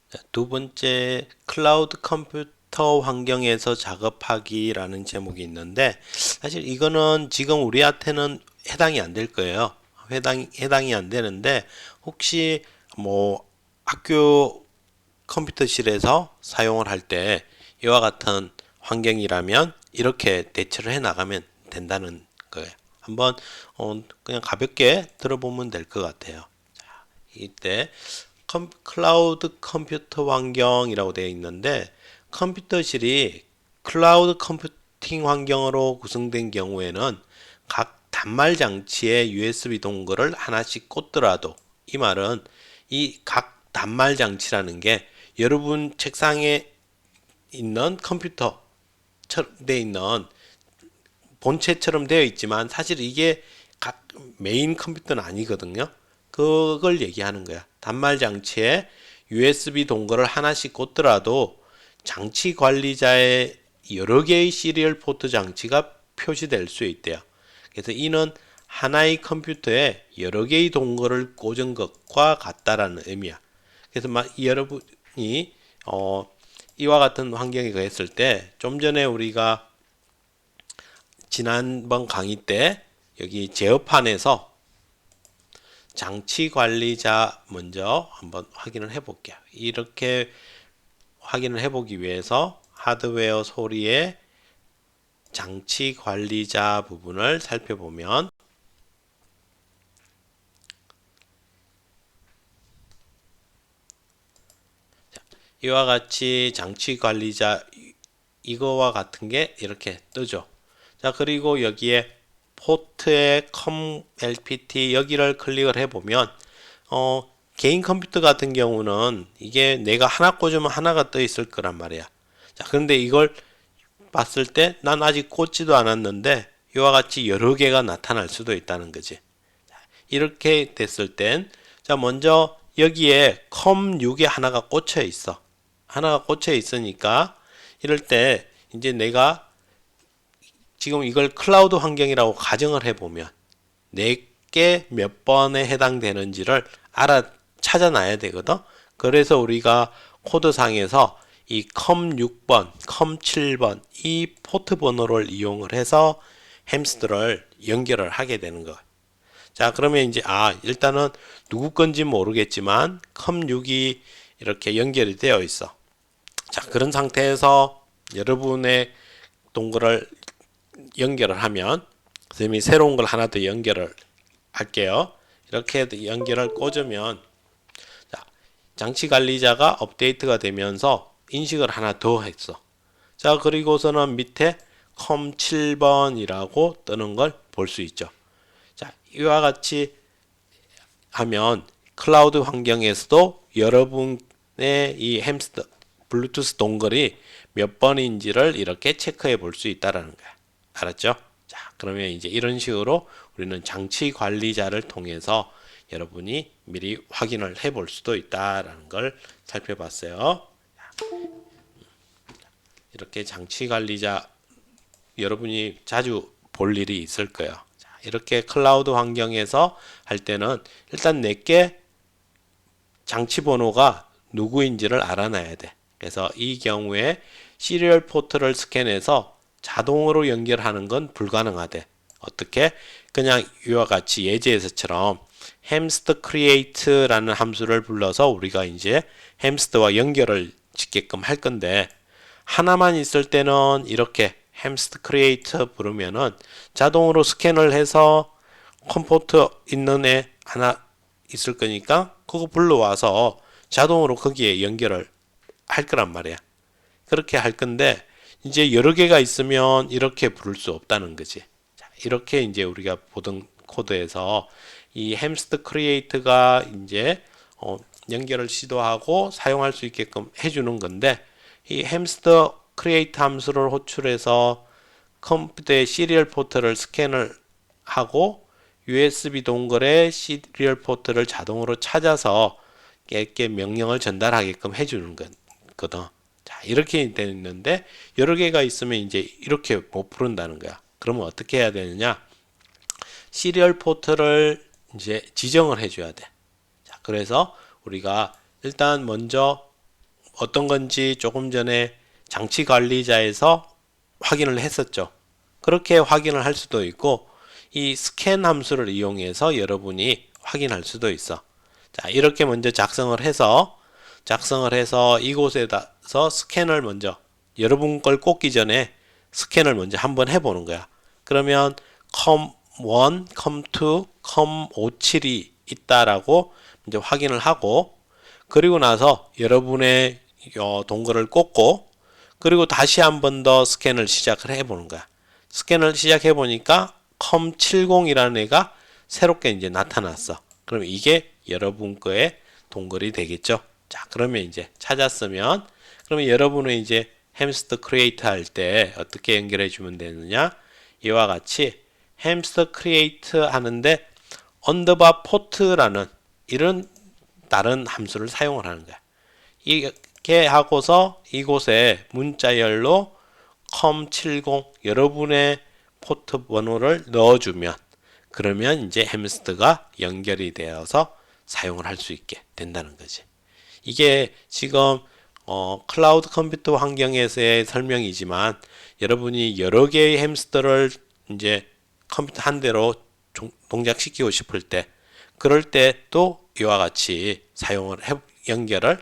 자, 두 번째, 클라우드 컴퓨터 환경에서 작업하기라는 제목이 있는데, 사실 이거는 지금 우리한테는 해당이 안 될 거예요. 해당이 안 되는데, 혹시 뭐 학교 컴퓨터실에서 사용을 할 때 이와 같은 환경이라면 이렇게 대처를 해 나가면 된다는 거예요. 한번 그냥 가볍게 들어보면 될 것 같아요. 이때 클라우드 컴퓨터 환경이라고 되어 있는데, 컴퓨터실이 클라우드 컴퓨팅 환경으로 구성된 경우에는 각 단말 장치에 USB 동글을 하나씩 꽂더라도, 이 말은 이 각 단말 장치라는 게 여러분 책상에 있는 컴퓨터 돼 있는 본체처럼 되어 있지만 사실 이게 각 메인 컴퓨터는 아니거든요. 그걸 얘기하는 거야. 단말 장치에 USB 동글을 하나씩 꽂더라도 장치 관리자의 여러 개의 시리얼 포트 장치가 표시될 수 있대요. 그래서 이는 하나의 컴퓨터에 여러 개의 동글을 꽂은 것과 같다라는 의미야. 그래서 여러분이 이와 같은 환경에 거했을 때, 좀 전에 우리가 지난번 강의 때 여기 제어판에서 장치 관리자 먼저 한번 확인을 해 볼게요. 이렇게 확인을 해 보기 위해서 하드웨어 소리의 장치 관리자 부분을 살펴보면, 이와 같이 장치 관리자 이거와 같은 게 이렇게 뜨죠. 자, 그리고 여기에 포트에 COM LPT 여기를 클릭을 해보면, 개인 컴퓨터 같은 경우는 이게 내가 하나 꽂으면 하나가 떠 있을 거란 말이야. 자, 그런데 이걸 봤을 때 난 아직 꽂지도 않았는데 이와 같이 여러 개가 나타날 수도 있다는 거지. 이렇게 됐을 땐, 자, 먼저 여기에 COM6에 하나가 꽂혀 있어. 하나가 꽂혀 있으니까 이럴 때 이제 내가 지금 이걸 클라우드 환경이라고 가정을 해보면 내게 몇 번에 해당되는지를 찾아놔야 되거든. 그래서 우리가 코드상에서 이 COM6번, COM7번 이 포트 번호를 이용을 해서 햄스터를 연결을 하게 되는 거야. 자, 그러면 이제 일단은 누구 건지 모르겠지만 COM6이 이렇게 연결이 되어 있어. 자, 그런 상태에서 여러분의 동글을 연결을 하면, 선생님이 새로운 걸 하나 더 연결을 할게요. 이렇게 연결을 꽂으면, 자, 장치 관리자가 업데이트가 되면서 인식을 하나 더 했어. 자, 그리고서는 밑에 컴 7번이라고 뜨는 걸 볼 수 있죠. 자, 이와 같이 하면 클라우드 환경에서도 여러분의 이 햄스터 블루투스 동글이 몇 번인지를 이렇게 체크해 볼 수 있다라는 거야. 알았죠? 자, 그러면 이제 이런 식으로 우리는 장치 관리자를 통해서 여러분이 미리 확인을 해 볼 수도 있다라는 걸 살펴봤어요. 이렇게 장치 관리자 여러분이 자주 볼 일이 있을 거예요. 자, 이렇게 클라우드 환경에서 할 때는 일단 내게 장치 번호가 누구인지를 알아놔야 돼. 그래서 이 경우에 시리얼 포트를 스캔해서 자동으로 연결하는 건 불가능하대. 어떻게? 그냥 이와 같이 예제에서처럼 햄스터 create라는 함수를 불러서 우리가 이제 햄스터와 연결을 짓게끔 할 건데, 하나만 있을 때는 이렇게 햄스터 create 부르면은 자동으로 스캔을 해서 컴포트 있는 애 하나 있을 거니까 그거 불러와서 자동으로 거기에 연결을 할 거란 말이야. 그렇게 할 건데, 이제 여러 개가 있으면 이렇게 부를 수 없다는 거지. 자, 이렇게 이제 우리가 보던 코드에서 이 햄스터 크리에이트가 이제 연결을 시도하고 사용할 수 있게끔 해주는 건데, 이 햄스터 크리에이트 함수를 호출해서 컴퓨터의 시리얼 포트를 스캔을 하고 USB 동글의 시리얼 포트를 자동으로 찾아서 이렇게 명령을 전달하게끔 해주는 거거든. 자, 이렇게 되어 있는데 여러 개가 있으면 이제 이렇게 못 부른다는 거야. 그러면 어떻게 해야 되느냐? 시리얼 포트를 이제 지정을 해줘야 돼. 자, 그래서 우리가 일단 먼저 어떤 건지 조금 전에 장치 관리자에서 확인을 했었죠. 그렇게 확인을 할 수도 있고 이 스캔 함수를 이용해서 여러분이 확인할 수도 있어. 자, 이렇게 먼저 작성을 해서 이곳에다서 스캔을 먼저 여러분 걸 꽂기 전에 스캔을 먼저 한번 해보는 거야. 그러면 com1, com2, com57이 있다라고 이제 확인을 하고 그리고 나서 여러분의 동글을 꽂고 그리고 다시 한 번 더 스캔을 시작을 해보는 거야. 스캔을 시작해 보니까 com70이라는 애가 새롭게 이제 나타났어. 그럼 이게 여러분 거의 동글이 되겠죠. 자, 그러면 이제 찾았으면 그러면 여러분은 이제 햄스터 크리에이트 할 때 어떻게 연결해 주면 되느냐? 이와 같이 햄스터 크리에이트 하는데 언더바 포트라는 이런 다른 함수를 사용을 하는 거야. 이렇게 하고서 이곳에 문자열로 com70 여러분의 포트 번호를 넣어주면 그러면 이제 햄스터가 연결이 되어서 사용을 할 수 있게 된다는 거지. 이게 지금 클라우드 컴퓨터 환경에서의 설명이지만 여러분이 여러 개의 햄스터를 이제 컴퓨터 한 대로 동작시키고 싶을 때 그럴 때 또 이와 같이 연결을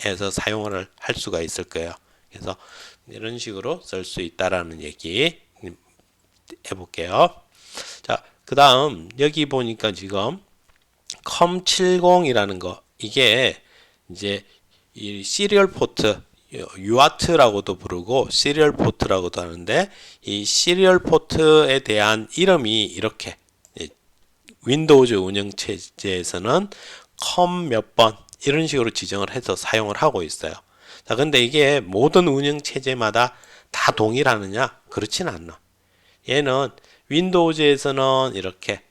해서 사용을 할 수가 있을 거예요. 그래서 이런 식으로 쓸 수 있다라는 얘기 해볼게요. 자, 그 다음 여기 보니까 지금 com70이라는 거 이게 이제 이 시리얼 포트 UART라고도 부르고 시리얼 포트라고도 하는데 이 시리얼 포트에 대한 이름이 이렇게 윈도우즈 운영체제에서는 com 몇 번 이런 식으로 지정을 해서 사용을 하고 있어요. 자, 근데 이게 모든 운영체제마다 다 동일하느냐? 그렇진 않아. 얘는 윈도우즈에서는 이렇게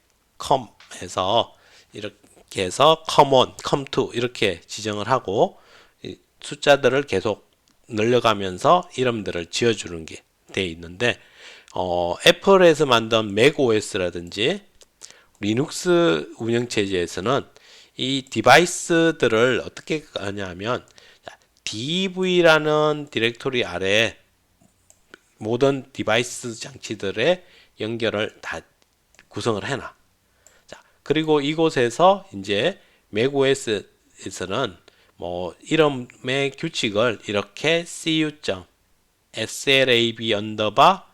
com 해서 이렇게 해서 com1, com2 이렇게 지정을 하고 숫자들을 계속 늘려가면서 이름들을 지어주는 게 돼 있는데 애플에서 만든 맥OS라든지 리눅스 운영체제에서는 이 디바이스들을 어떻게 하냐면 dev라는 디렉토리 아래에 모든 디바이스 장치들의 연결을 다 구성을 해놔. 자, 그리고 이곳에서 이제 맥OS에서는 뭐 이름의 규칙을 이렇게 cu.slab 언더바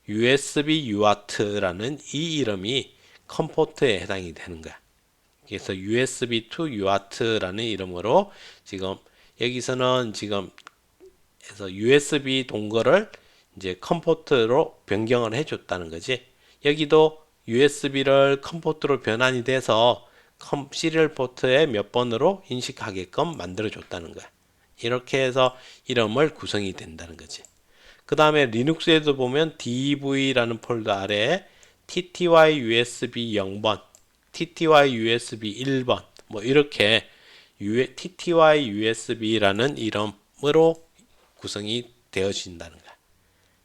usb uart라는 이 이름이 컴포트에 해당이 되는 거야. 그래서 USB to UART라는 이름으로 지금 여기서는 지금 해서 USB 동글을 이제 컴포트로 변경을 해줬다는 거지. 여기도 USB를 컴포트로 변환이 돼서 시리얼 포트의 몇 번으로 인식하게끔 만들어줬다는 거야. 이렇게 해서 이름을 구성이 된다는 거지. 그 다음에 리눅스에도 보면 dev라는 폴더 아래에 TTY USB 0번, TTY USB 1번 뭐 이렇게 TTY USB라는 이름으로 구성이 되어진다는 거야.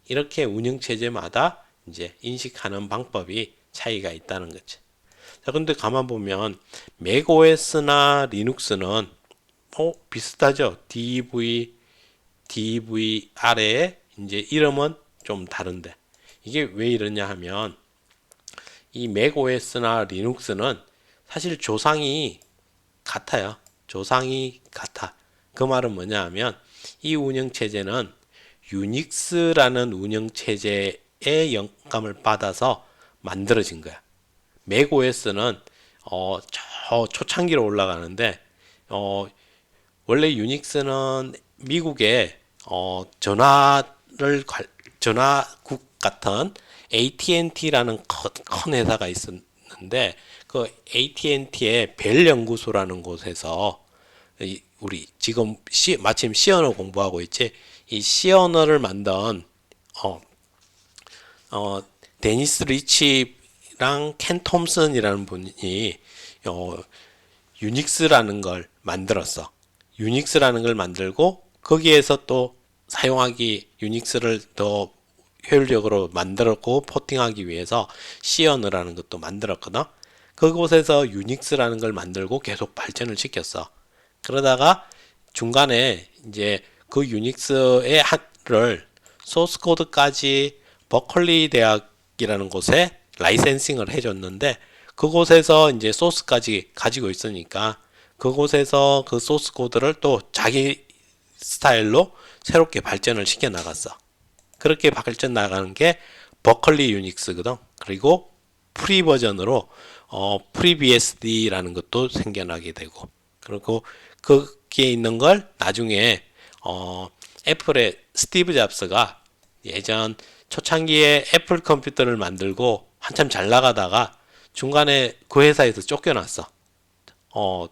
이렇게 운영체제마다 이제 인식하는 방법이 차이가 있다는 거지. 자, 근데 가만 보면 맥OS나 리눅스는 비슷하죠. DV 아래에 이제 이름은 좀 다른데 이게 왜 이러냐 하면 이 맥OS나 리눅스는 사실 조상이 같아요. 조상이 같아. 그 말은 뭐냐 하면 이 운영체제는 유닉스라는 운영체제의 영감을 받아서 만들어진 거야. 맥OS는 저 초창기로 올라가는데 원래 유닉스는 미국의 전화국 같은 AT&T라는 큰 회사가 있었는데 그 AT&T의 벨 연구소라는 곳에서 우리 지금 마침 C 언어 공부하고 있지. 이 C 언어를 만든 데니스 리치랑 켄 톰슨이라는 분이 유닉스라는 걸 만들었어. 유닉스라는 걸 만들고 거기에서 또 사용하기 유닉스를 더 효율적으로 만들었고 포팅하기 위해서 C 언어라는 것도 만들었거든. 그곳에서 유닉스라는 걸 만들고 계속 발전을 시켰어. 그러다가 중간에 이제 그 유닉스의 한을 소스 코드까지 버클리 대학이라는 곳에 라이센싱을 해줬는데 그곳에서 이제 소스까지 가지고 있으니까 그곳에서 그 소스 코드를 또 자기 스타일로 새롭게 발전을 시켜 나갔어. 그렇게 발전 나가는 게 버클리 유닉스거든. 그리고 프리 버전으로 FreeBSD라는 것도 생겨나게 되고, 그리고 거기에 있는 걸 나중에 애플의 스티브 잡스가 예전 초창기에 애플 컴퓨터를 만들고 한참 나가다가 중간에 그 회사에서 쫓겨났어.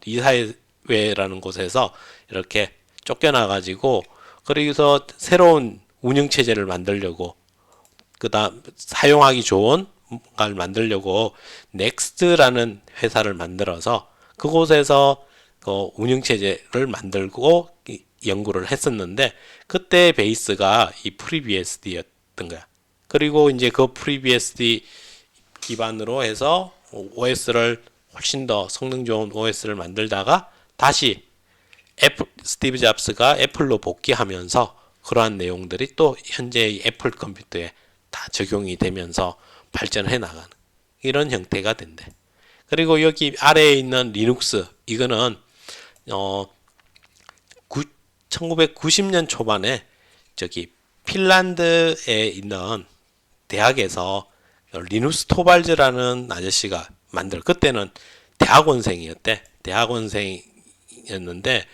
이사회라는 곳에서 이렇게 쫓겨나가지고, 그래서 새로운 운영체제를 만들려고, 그다음 사용하기 좋은 걸 만들려고 넥스트라는 회사를 만들어서 그곳에서 그 운영체제를 만들고 연구를 했었는데, 그때 베이스가 이 FreeBSD였던 거야. 그리고 이제 그 FreeBSD 기반으로 해서 OS를 훨씬 더 성능 좋은 OS를 만들다가 다시 스티브 잡스가 애플로 복귀하면서 그러한 내용들이 또 현재의 애플 컴퓨터에 다 적용이 되면서 발전해 나가는 이런 형태가 된대. 그리고 여기 아래에 있는 리눅스, 이거는 1990년 초반에 저기 핀란드에 있는 대학에서 리누스 토발즈라는 아저씨가 그때는 대학원생이었대. 대학원생이었는데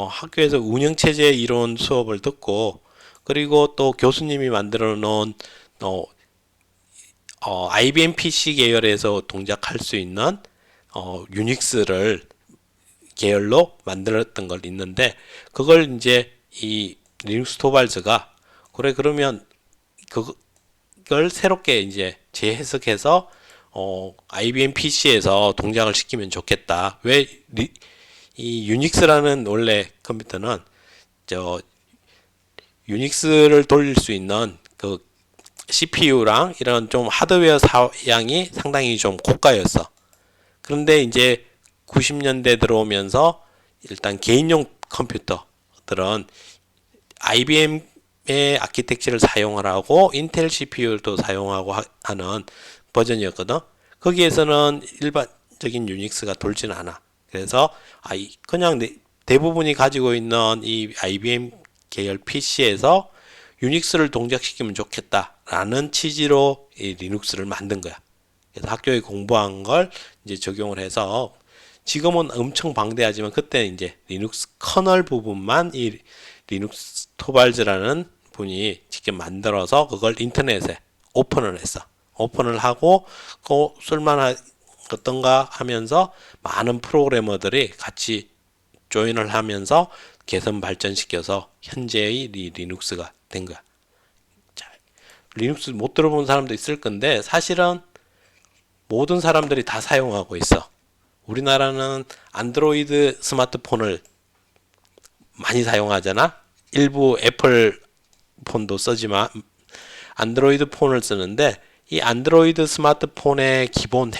학교에서 운영체제 이론 수업을 듣고, 그리고 또 교수님이 만들어 놓은 IBM PC 계열에서 동작할 수 있는 유닉스를 계열로 만들었던 걸 있는데, 그걸 이제 이 리눅스 토발즈가 그래 그러면 그걸 새롭게 이제 재해석해서 IBM PC에서 동작을 시키면 좋겠다. 왜 이 유닉스라는 원래 컴퓨터는 저 유닉스를 돌릴 수 있는 그 CPU랑 이런 좀 하드웨어 사양이 상당히 좀 고가였어. 그런데 이제 90년대 들어오면서 일단 개인용 컴퓨터들은 IBM의 아키텍처를 사용을 하고 인텔 CPU도 사용하고 하는 버전이었거든. 거기에서는 일반적인 유닉스가 돌지는 않아. 그래서 그냥 대부분이 가지고 있는 이 IBM 계열 PC에서 유닉스를 동작시키면 좋겠다라는 취지로 이 리눅스를 만든 거야. 그래서 학교에 공부한 걸 이제 적용을 해서 지금은 엄청 방대하지만 그때 이제 리눅스 커널 부분만 이 리눅스 토발즈라는 분이 직접 만들어서 그걸 인터넷에 오픈을 했어. 오픈을 하고 쓸만하던가 하면서 많은 프로그래머들이 같이 조인을 하면서 개선 발전시켜서 현재의 리눅스가 된 거야. 자, 리눅스 못 들어본 사람도 있을 건데 사실은 모든 사람들이 다 사용하고 있어. 우리나라는 안드로이드 스마트폰을 많이 사용하잖아. 일부 애플 폰도 쓰지만 안드로이드 폰을 쓰는데, 이 안드로이드 스마트폰의 기본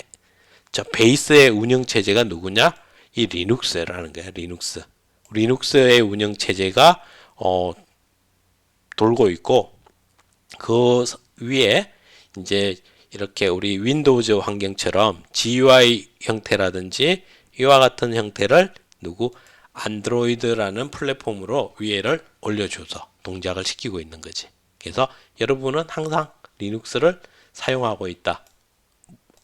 베이스의 운영 체제가 누구냐? 이 리눅스라는 거야. 리눅스의 운영 체제가 돌고 있고, 그 위에 이제 이렇게 우리 윈도우즈 환경처럼 GUI 형태라든지 이와 같은 형태를 안드로이드라는 플랫폼으로 위에를 올려줘서 동작을 시키고 있는 거지. 그래서 여러분은 항상 리눅스를 사용하고 있다.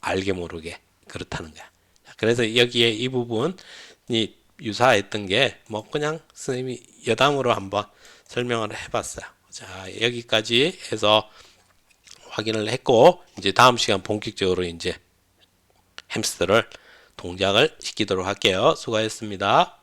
알게 모르게 그렇다는 거야. 그래서 여기에 이 부분이 유사했던 게 뭐 그냥 선생님이 여담으로 한번 설명을 해봤어요. 자, 여기까지 해서 확인을 했고, 이제 다음 시간 본격적으로 이제 햄스터를 동작을 시키도록 할게요. 수고하셨습니다.